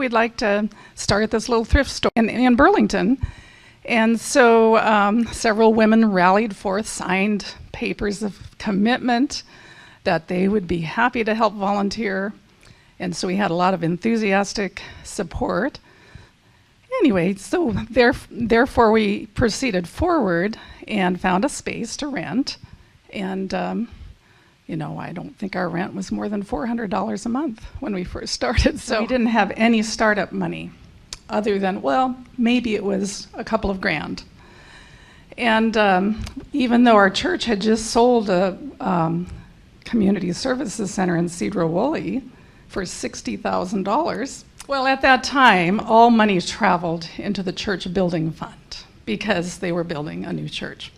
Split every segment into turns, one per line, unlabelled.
We'd like to start this little thrift store in Burlington. And so several women rallied forth, signed papers of commitment that they would be happy to help volunteer. And so we had a lot of enthusiastic support. Anyway, so therefore we proceeded forward and found a space to rent. And I don't think our rent was more than $400 a month when we first started. So we didn't have any startup money other than, well, maybe it was a couple of grand. And even though our church had just sold a community services center in Cedar-Woolley for $60,000, well, at that time, all money traveled into the church building fund because they were building a new church,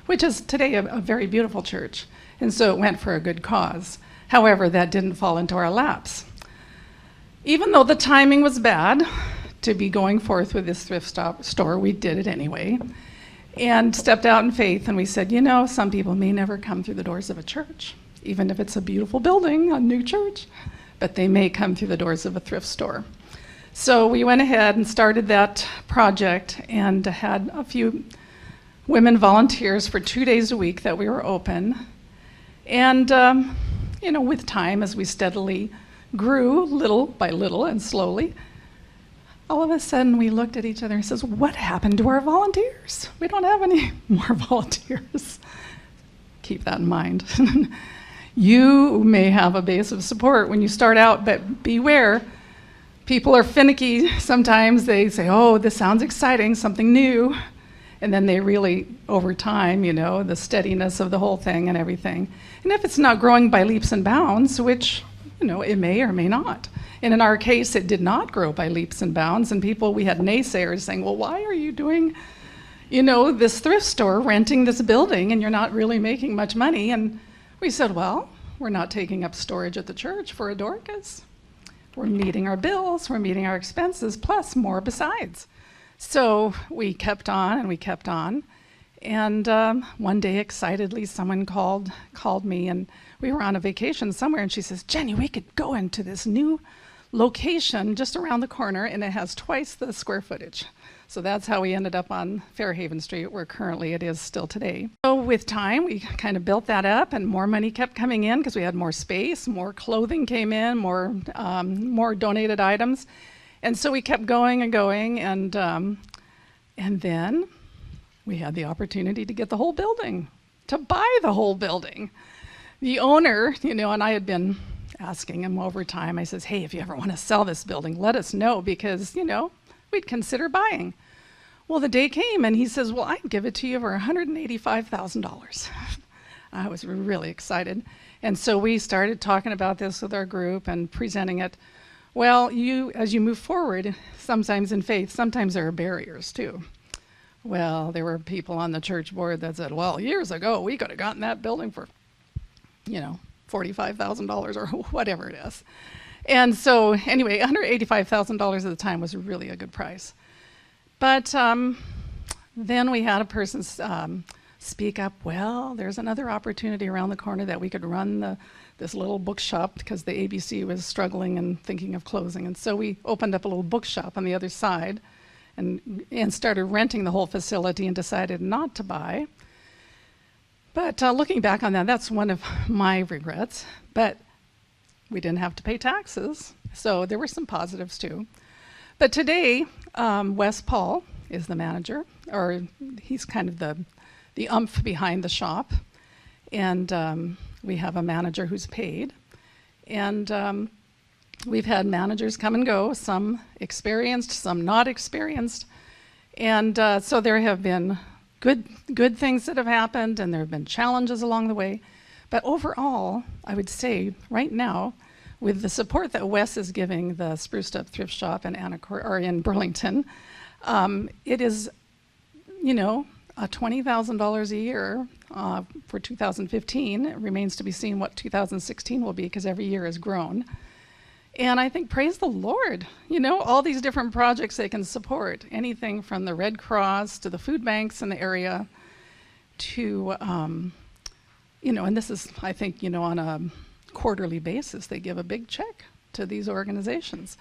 which is today a very beautiful church. And so it went for a good cause. However, that didn't fall into our laps. Even though the timing was bad to be going forth with this thrift store, we did it anyway and stepped out in faith. And we said, some people may never come through the doors of a church, even if it's a beautiful building, a new church, but they may come through the doors of a thrift store. So we went ahead and started that project and had a few women volunteers for 2 days a week that we were open. And, with time, as we steadily grew little by little and slowly, all of a sudden we looked at each other and says, what happened to our volunteers? We don't have any more volunteers. Keep that in mind. You may have a base of support when you start out, but beware. People are finicky. Sometimes they say, oh, this sounds exciting, something new. And then they really, over time, the steadiness of the whole thing and everything. And if it's not growing by leaps and bounds, which, it may or may not. And in our case, it did not grow by leaps and bounds. And we had naysayers saying, well, why are you doing, this thrift store, renting this building, and you're not really making much money? And we said, well, we're not taking up storage at the church for a Dorcas. We're meeting our bills, we're meeting our expenses, plus more besides. So we kept on and we kept on. And one day, excitedly, someone called me, and we were on a vacation somewhere, and she says, Jenny, we could go into this new location just around the corner, and it has twice the square footage. So that's how we ended up on Fairhaven Street, where currently it is still today. So with time, we kind of built that up, and more money kept coming in because we had more space, more clothing came in, more donated items. And so we kept going and going, and then we had the opportunity to get the whole building, to buy the whole building. The owner, and I had been asking him over time, I says, hey, if you ever want to sell this building, let us know, because, we'd consider buying. Well, the day came, and he says, well, I'd give it to you for $185,000. I was really excited. And so we started talking about this with our group and presenting it. Well, as you move forward, sometimes in faith, sometimes there are barriers too. Well, there were people on the church board that said, well, years ago, we could have gotten that building for, $45,000 or whatever it is. And so anyway, $185,000 at the time was really a good price. But then we had a person speak up, well, there's another opportunity around the corner that we could run this little bookshop, because the ABC was struggling and thinking of closing. And so we opened up a little bookshop on the other side and started renting the whole facility and decided not to buy. But looking back on that, that's one of my regrets. But we didn't have to pay taxes, so there were some positives too. But today, Wes Paul is the manager, or he's kind of the umph behind the shop. And we have a manager who's paid. And we've had managers come and go, some experienced, some not experienced. And so there have been good things that have happened, and there have been challenges along the way. But overall, I would say right now, with the support that Wes is giving the Spruced Up Thrift Shop in Burlington, it is, $20,000 a year for 2015. It remains to be seen what 2016 will be, because every year has grown. And I think, praise the Lord, all these different projects they can support, anything from the Red Cross to the food banks in the area to, and this is, I think, on a quarterly basis, they give a big check to these organizations.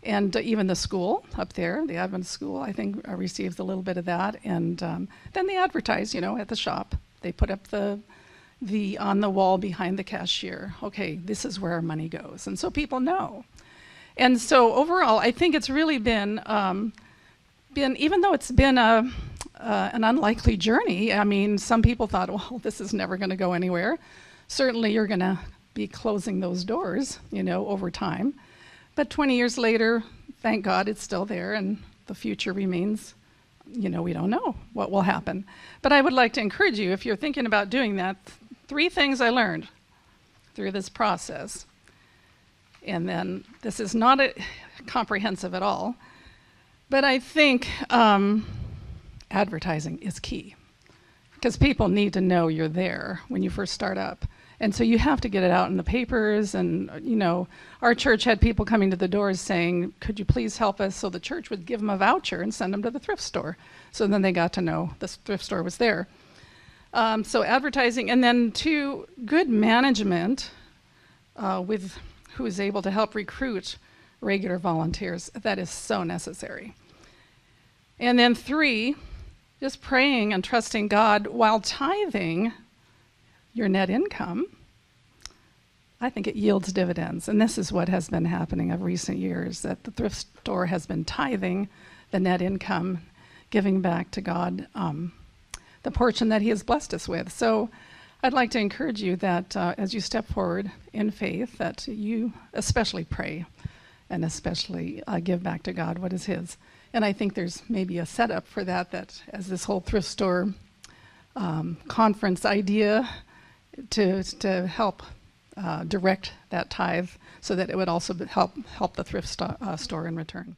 And even the school up there, the Adventist school, I think receives a little bit of that. And then they advertise, at the shop. They put up the on the wall behind the cashier, okay, this is where our money goes. And so people know. And so overall, I think it's really been even though it's been an unlikely journey, I mean, some people thought, well, this is never going to go anywhere. Certainly you're going to be closing those doors, over time. But 20 years later, thank God it's still there, and the future remains, we don't know what will happen. But I would like to encourage you, if you're thinking about doing that, 3 things I learned through this process. And then this is not comprehensive at all, but I think advertising is key, because people need to know you're there when you first start up. And so you have to get it out in the papers. And, our church had people coming to the doors saying, could you please help us? So the church would give them a voucher and send them to the thrift store. So then they got to know the thrift store was there. So advertising, and then 2, good management with who is able to help recruit regular volunteers. That is so necessary. And then 3, just praying and trusting God while tithing your net income. I think it yields dividends. And this is what has been happening of recent years, that the thrift store has been tithing the net income, giving back to God the portion that he has blessed us with. So I'd like to encourage you that as you step forward in faith, that you especially pray and especially give back to God what is his. And I think there's maybe a setup for that as this whole thrift store conference idea to help direct that tithe, so that it would also help the thrift store in return.